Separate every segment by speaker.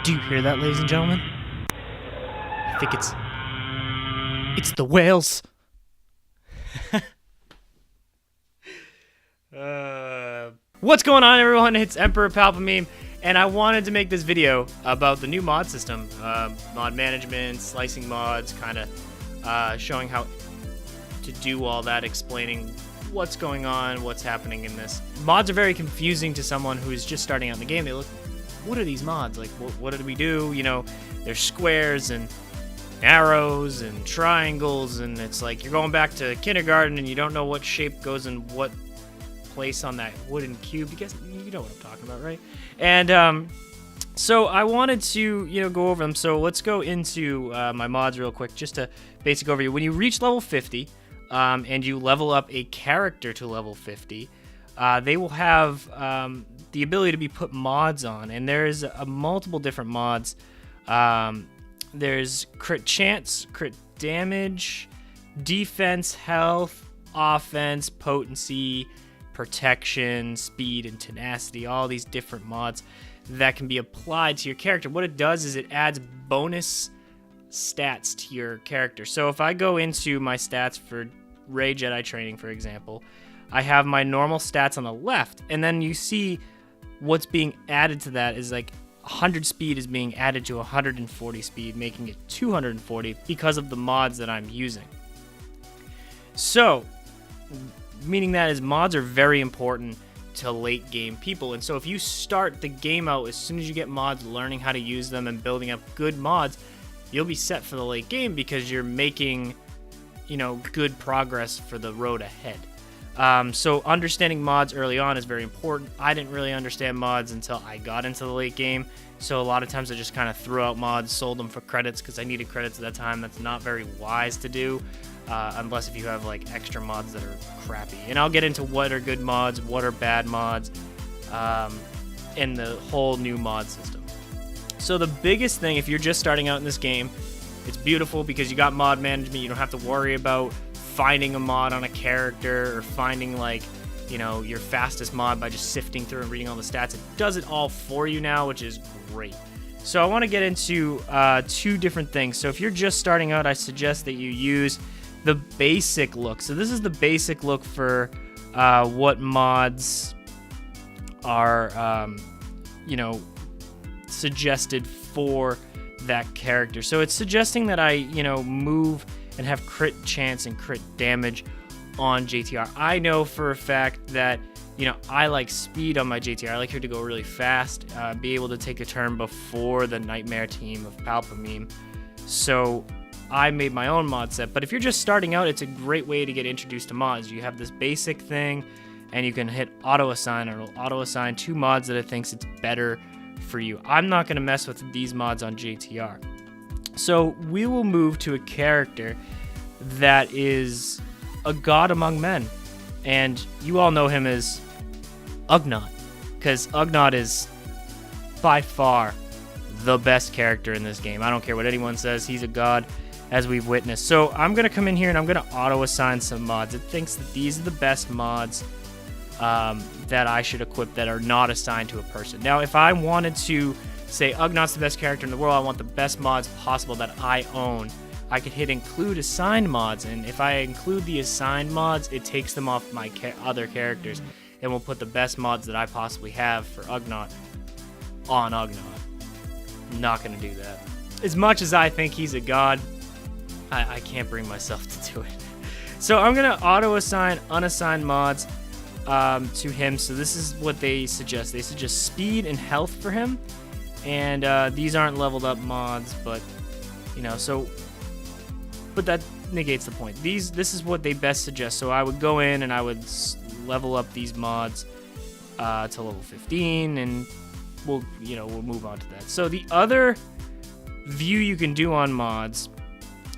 Speaker 1: Do you hear that, ladies and gentlemen? I think it's the whales. What's going on, everyone? It's Emperor Palpameme, and I wanted to make this video about the new mod system, mod management, slicing mods, kind of showing how to do all that, explaining what's going on, what's happening in this. Mods are very confusing to someone who's just starting out in the game. They look, what are these mods? Like, what do we do? You know, there's squares and arrows and triangles, and it's like you're going back to kindergarten and you don't know what shape goes in what place on that wooden cube. Because you know what I'm talking about, right? And so I wanted to go over them. So let's go into my mods real quick, just a basic overview. When you reach level 50 and you level up a character to level 50, they will have the ability to be put mods on, and there's multiple different mods. There's crit chance, crit damage, defense, health, offense, potency, protection, speed, and tenacity. All these different mods that can be applied to your character. What it does is it adds bonus stats to your character. So if I go into my stats for Ray Jedi training, for example, I have my normal stats on the left, and then you see what's being added to that is like 100 speed is being added to 140 speed, making it 240 because of the mods that I'm using. So, meaning that is mods are very important to late game people. And so if you start the game out as soon as you get mods, learning how to use them and building up good mods, you'll be set for the late game because you're making, good progress for the road ahead. So understanding mods early on is very important. I didn't really understand mods until I got into the late game. So a lot of times I just kind of threw out mods, sold them for credits because I needed credits at that time. That's not very wise to do, unless if you have like extra mods that are crappy. And I'll get into what are good mods, what are bad mods, and the whole new mod system. So the biggest thing, if you're just starting out in this game, it's beautiful because you got mod management. You don't have to worry about finding a mod on a character or finding your fastest mod by just sifting through and reading all the stats. It does it all for you now, which is great. So I want to get into two different things. So if you're just starting out, I suggest that you use the basic look. So this is the basic look for what mods are suggested for that character. So it's suggesting that I move and have crit chance and crit damage on JTR. I know for a fact that I like speed on my JTR. I like her to go really fast, be able to take a turn before the nightmare team of Palpameme. So I made my own mod set. But if you're just starting out, it's a great way to get introduced to mods. You have this basic thing, and you can hit auto assign, and it'll auto assign 2 mods that it thinks it's better for you. I'm not going to mess with these mods on JTR. So we will move to a character that is a god among men, and you all know him as Ugnaught, because Ugnaught is by far the best character in this game. I don't care what anyone says, he's a god, as we've witnessed. So I'm going to come in here and I'm going to auto assign some mods. It thinks that these are the best mods that I should equip that are not assigned to a person. Now, if I wanted to say Ugnaught's the best character in the world, I want the best mods possible that I own, I could hit include assigned mods, and if I include the assigned mods, it takes them off my other characters and will put the best mods that I possibly have for Ugnaught on Ugnaught. I'm not going to do that. As much as I think he's a god, I can't bring myself to do it. So I'm going to auto assign unassigned mods to him. So this is what they suggest. They suggest speed and health for him. And these aren't leveled up mods, but but that negates the point. This is what they best suggest. So I would go in and I would level up these mods to level 15, and we'll move on to that. So the other view you can do on mods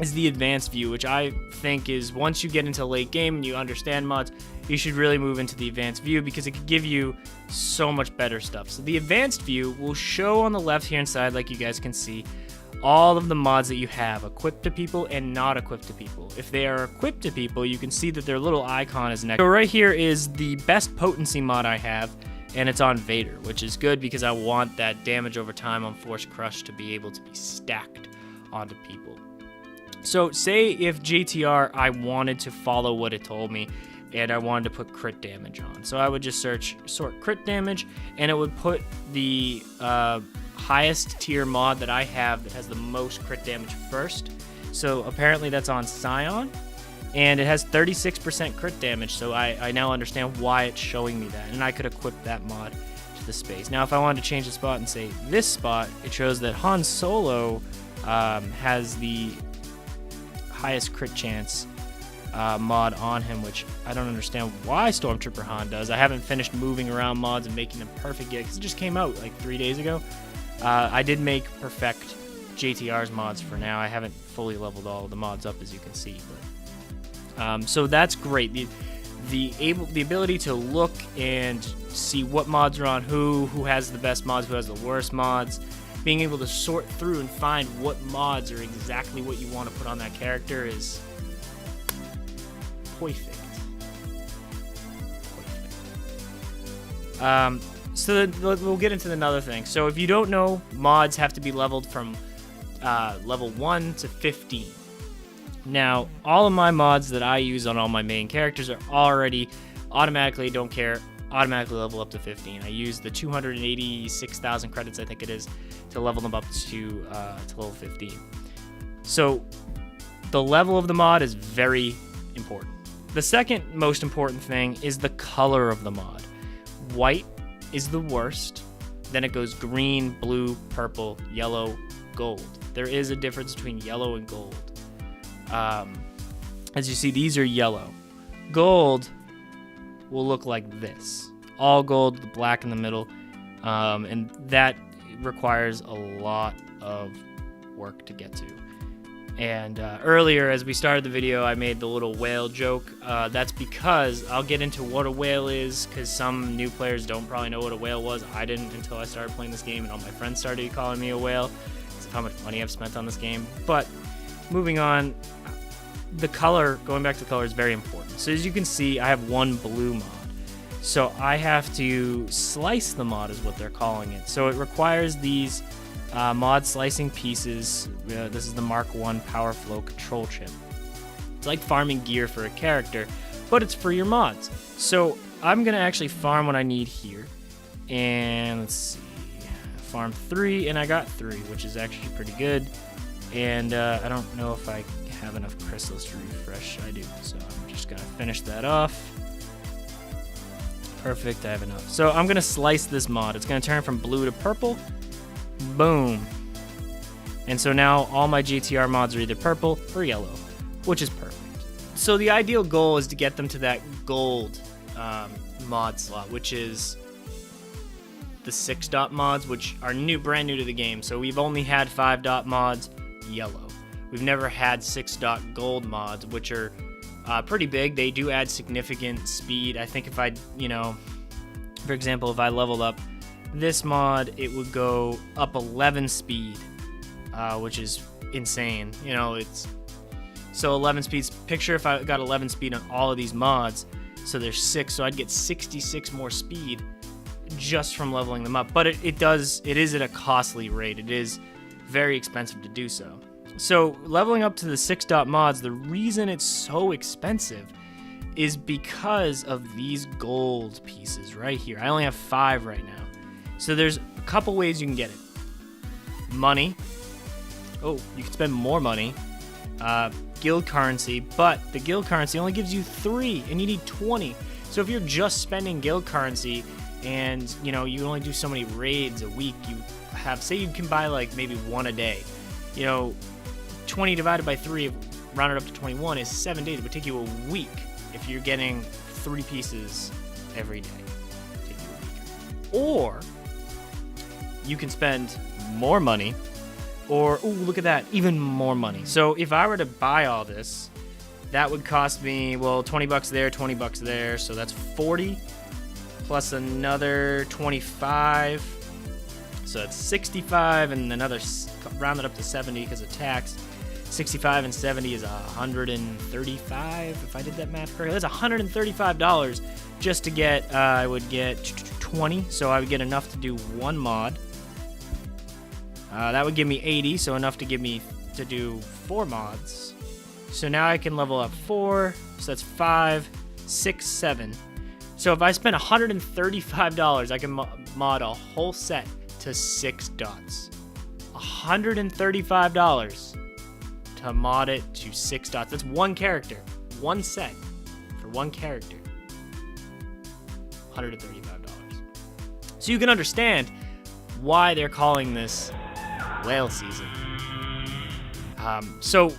Speaker 1: is the advanced view, which I think is once you get into late game and you understand mods, you should really move into the advanced view because it could give you so much better stuff. So the advanced view will show on the left hand side, like you guys can see, all of the mods that you have equipped to people and not equipped to people. If they are equipped to people, you can see that their little icon is next. So right here is the best potency mod I have. and it's on Vader, which is good because I want that damage over time on Force Crush to be able to be stacked onto people. So say if GTR, I wanted to follow what it told me, and I wanted to put crit damage on. So I would just sort crit damage, and it would put the highest tier mod that I have that has the most crit damage first. So apparently that's on Scion, and it has 36% crit damage, so I now understand why it's showing me that, and I could equip that mod to the space. Now if I wanted to change the spot and say this spot, it shows that Han Solo has the highest crit chance mod on him, which I don't understand why Stormtrooper Han does. I haven't finished moving around mods and making them perfect yet because it just came out like 3 days ago. I did make perfect JTR's mods for now. I haven't fully leveled all of the mods up, as you can see, but so that's great. The ability to look and see what mods are on who has the best mods, who has the worst mods, being able to sort through and find what mods are exactly what you want to put on that character is perfect. So we'll get into another thing. So if you don't know, mods have to be leveled from level 1 to 15. Now, all of my mods that I use on all my main characters are already automatically level up to 15. I use the 286,000 credits, I think it is, to level them up to level 15. So the level of the mod is very important. The second most important thing is the color of the mod. White is the worst. Then it goes green, blue, purple, yellow, gold. There is a difference between yellow and gold. As you see, these are yellow. Gold will look like this. All gold, the black in the middle. And that requires a lot of work to get to. And earlier, as we started the video, I made the little whale joke. That's because I'll get into what a whale is, because some new players don't probably know what a whale was. I didn't until I started playing this game, and all my friends started calling me a whale because of how much money I've spent on this game. But moving on, the color, going back to the color, is very important. So as you can see, I have one blue mod. So I have to slice the mod, is what they're calling it. So it requires these mod slicing pieces. This is the Mark 1 Power Flow Control Chip. It's like farming gear for a character, but it's for your mods. So I'm going to actually farm what I need here. And let's see, farm 3, and I got 3, which is actually pretty good. And I don't know if I have enough crystals to refresh. I do, so I'm just going to finish that off. Perfect, I have enough. So I'm going to slice this mod. It's going to turn from blue to purple. Boom. And so now all my GTR mods are either purple or yellow, which is perfect. So the ideal goal is to get them to that gold mod slot, which is the 6-dot mods, which are brand new to the game. So we've only had 5-dot mods, yellow. We've never had 6-dot gold mods, which are pretty big. They do add significant speed. I think if I, for example, if I leveled up this mod, it would go up 11 speed, which is insane. It's so 11 speeds. Picture if I got 11 speed on all of these mods. So there's 6, so I'd get 66 more speed just from leveling them up. But it is at a costly rate. It is very expensive to do so. So leveling up to the 6-dot mods, the reason it's so expensive is because of these gold pieces right here. I only have 5 right now. So there's a couple ways you can get it. Money. Oh, you can spend more money. Guild currency, but the guild currency only gives you 3, and you need 20. So if you're just spending guild currency, and you only do so many raids a week, say you can buy like maybe 1 a day. 20 divided by 3, rounded up to 21, is 7 days. It would take you a week if you're getting 3 pieces every day. It'd take you a week. Or you can spend more money, or, ooh, look at that, even more money. So if I were to buy all this, that would cost me, well, 20 bucks there, 20 bucks there, so that's 40, plus another 25, so that's 65, and another, rounded up to 70 because of tax. 65 and 70 is 135, if I did that math correctly. That's $135 just to get, I would get 20, so I would get enough to do 1 mod. That would give me 80, so enough to give me to do 4 mods. So now I can level up 4, so that's 5, 6, 7. So if I spend $135, I can mod a whole set to 6 dots. $135 to mod it to 6 dots. That's 1 character, 1 set for 1 character. $135. So you can understand why they're calling this whale season. So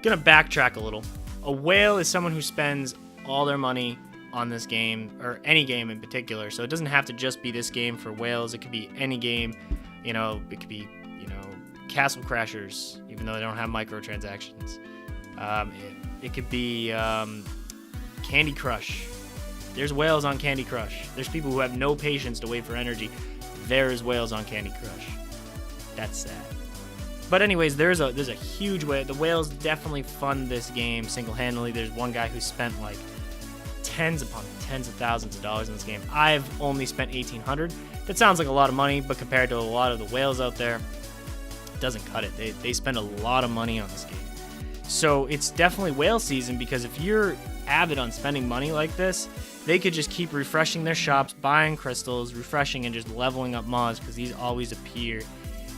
Speaker 1: gonna backtrack a little. A whale is someone who spends all their money on this game, or any game in particular. So it doesn't have to just be this game for whales. It could be any game. You know, it could be, you know, Castle Crashers, even though they don't have microtransactions. It could be Candy Crush. There's whales on Candy Crush. There's people who have no patience to wait for energy. There's whales on Candy Crush. That's sad. But anyways, there's a huge whale. The whales definitely fund this game single-handedly. There's one guy who spent like tens upon tens of thousands of dollars in this game. I've only spent $1,800. That sounds like a lot of money, but compared to a lot of the whales out there, it doesn't cut it. They spend a lot of money on this game. So it's definitely whale season, because if you're avid on spending money like this, they could just keep refreshing their shops, buying crystals, refreshing, and just leveling up mods, because these always appear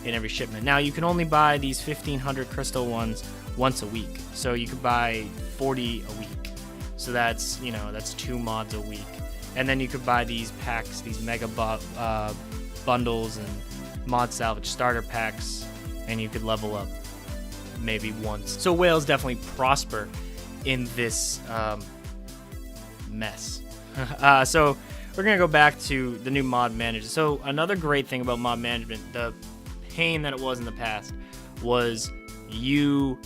Speaker 1: in every shipment. Now, you can only buy these 1,500 crystal ones once a week. So you could buy 40 a week. So that's, you know, that's 2 mods a week. And then you could buy these packs, these mega bundles and mod salvage starter packs, and you could level up maybe once. So whales definitely prosper in this mess. So we're gonna go back to the new mod manager. So another great thing about mod management, the pain that it was in the past, was you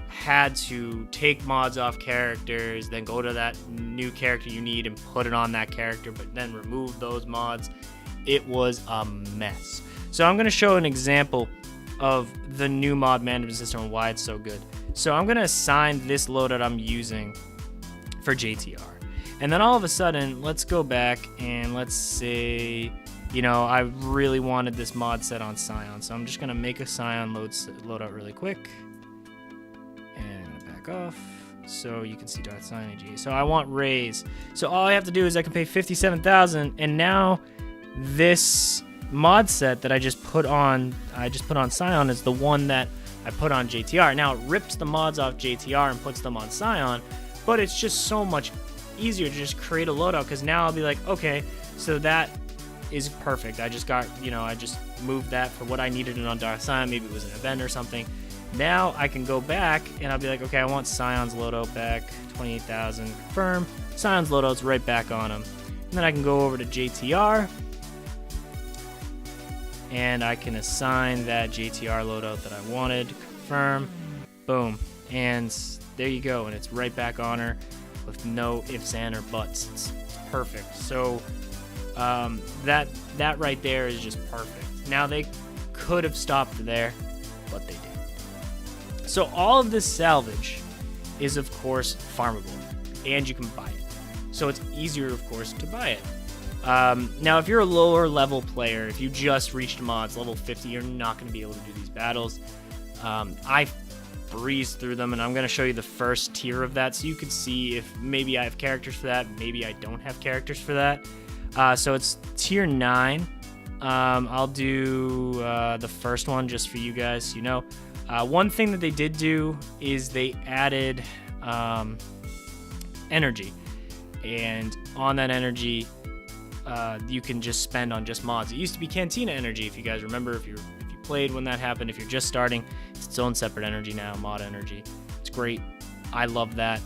Speaker 1: had to take mods off characters, then go to that new character you need and put it on that character, but then remove those mods. It was a mess. So I'm going to show an example of the new mod management system and why it's so good. So I'm going to assign this loadout I'm using for JTR. And then all of a sudden, let's go back and let's say, you know, I really wanted this mod set on Scion. So I'm just going to make a Scion loadout really quick. And I'm gonna back off so you can see Scion AG. So I want Rays. So all I have to do is I can pay $57,000, and now this mod set that I just put on Scion is the one that I put on JTR. Now it rips the mods off JTR and puts them on Scion, but it's just so much easier to just create a loadout, because now I'll be like, okay, so that is perfect. I just got, you know, I just moved that for what I needed it on Dark Scion. Maybe it was an event or something. Now I can go back and I'll be like, okay, I want Scion's loadout back, 28,000, confirm. Scion's loadout's right back on him. And then I can go over to JTR and I can assign that JTR loadout that I wanted, confirm, boom. And there you go, and it's right back on her with no ifs, ands, or buts. It's perfect. So that right there is just perfect. Now they could have stopped there, but they didn't. So all of this salvage is, of course, farmable, and you can buy it. So it's easier, of course, to buy it. Now, if you're a lower level player, if you just reached mods, level 50, you're not going to be able to do these battles. I breezed through them, and I'm going to show you the first tier of that so you can see if maybe I have characters for that, maybe I don't have characters for that. So it's tier 9. I'll do the first one just for you guys, so you know. One thing that they did do is they added energy, and on that energy you can just spend on just mods. It used to be Cantina energy, if you guys remember, if you played when that happened. If you're just starting, it's its own separate energy now, mod energy. It's great. I love that.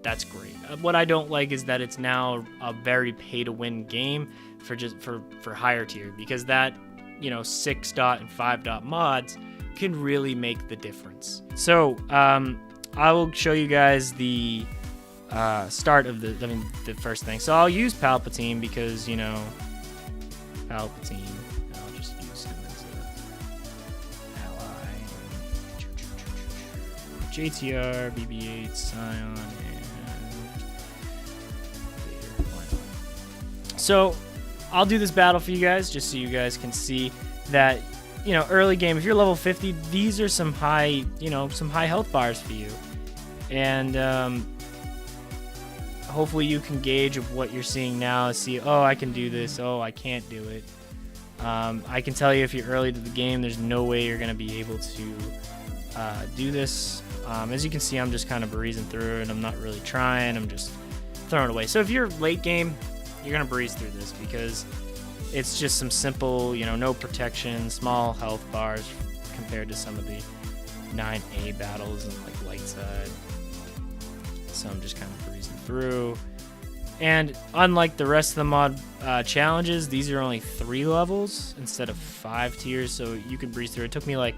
Speaker 1: That's great. What I don't like is that it's now a very pay-to-win game for higher tier, because that, you know, 6 dot and 5 dot mods can really make the difference. So I will show you guys the start of the first thing. So I'll use Palpameme because, you know, Palpameme. I'll just use him as an ally. JTR, BB-8, Scion, and Vader. So I'll do this battle for you guys just so you guys can see that, you know, early game, if you're level 50, these are some high, you know, some high health bars for you. And hopefully you can gauge of what you're seeing now, see, oh, I can do this, oh, I can't do it. I can tell you if you're early to the game, there's no way you're going to be able to do this. As you can see, I'm just kind of breezing through it. I'm not really trying. I'm just throwing it away. So if you're late game, you're going to breeze through this because it's just some simple, you know, no protection, small health bars compared to some of the 9A battles and like light side. So I'm just kind of breezing through. And unlike the rest of the mod challenges, these are only 3 levels instead of 5 tiers, so you can breeze through. It took me like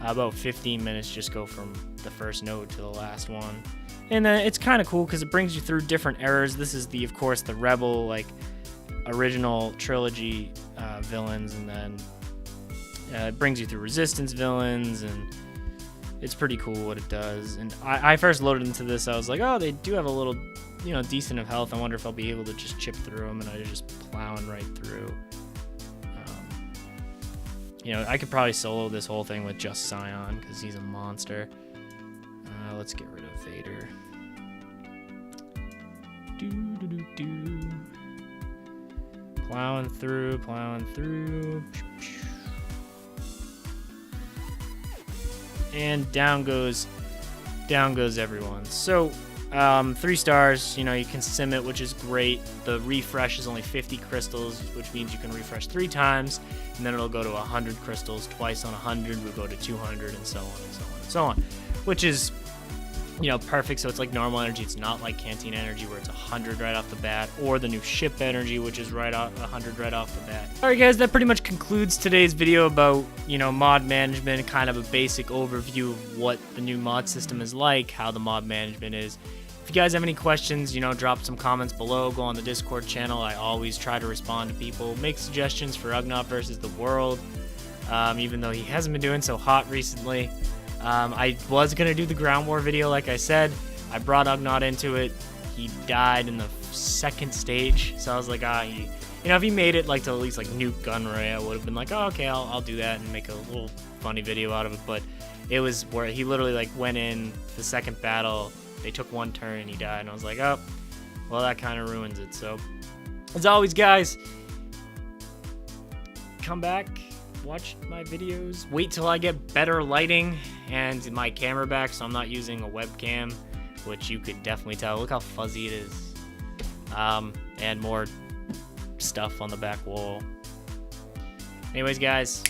Speaker 1: about 15 minutes just go from the first node to the last one. And then it's kind of cool because it brings you through different eras. This is of course, the Rebel, like, original trilogy villains, and then it brings you through Resistance villains, and it's pretty cool what it does. And I first loaded into this, I was like, oh, they do have a little, you know, decent of health. I wonder if I'll be able to just chip through them, and I was just plowing right through. You know, I could probably solo this whole thing with just Scion because he's a monster. Let's get rid of Vader. Plowing through, plowing through. And down goes everyone. So 3 stars, you know, you can sim it, which is great. The refresh is only 50 crystals, which means you can refresh 3 times, and then it'll go to 100 crystals. Twice on 100 will go to 200, and so on and so on and so on, which is, you know, perfect. So it's like normal energy. It's not like Canteen energy where it's 100 right off the bat, or the new ship energy, which is right off 100 right off the bat. All right, guys, that pretty much concludes today's video about, you know, mod management, kind of a basic overview of what the new mod system is like, how the mod management is. If you guys have any questions, you know, drop some comments below. Go on the Discord channel. I always try to respond to people. Make suggestions for Ugnaught versus the world, even though he hasn't been doing so hot recently. I was going to do the ground war video, like I said. I brought Ugnaught into it. He died in the 2nd stage, so I was like, you know, if he made it like to at least like nuke Gunray, I would have been like, oh, okay, I'll do that and make a little funny video out of it. But it was where he literally like went in the 2nd battle. They took 1 turn and he died, and I was like, oh, well, that kind of ruins it. So, as always, guys, come back, watch my videos, wait till I get better lighting and my camera back, so I'm not using a webcam, which you could definitely tell. Look how fuzzy it is. And more stuff on the back wall. Anyways, guys,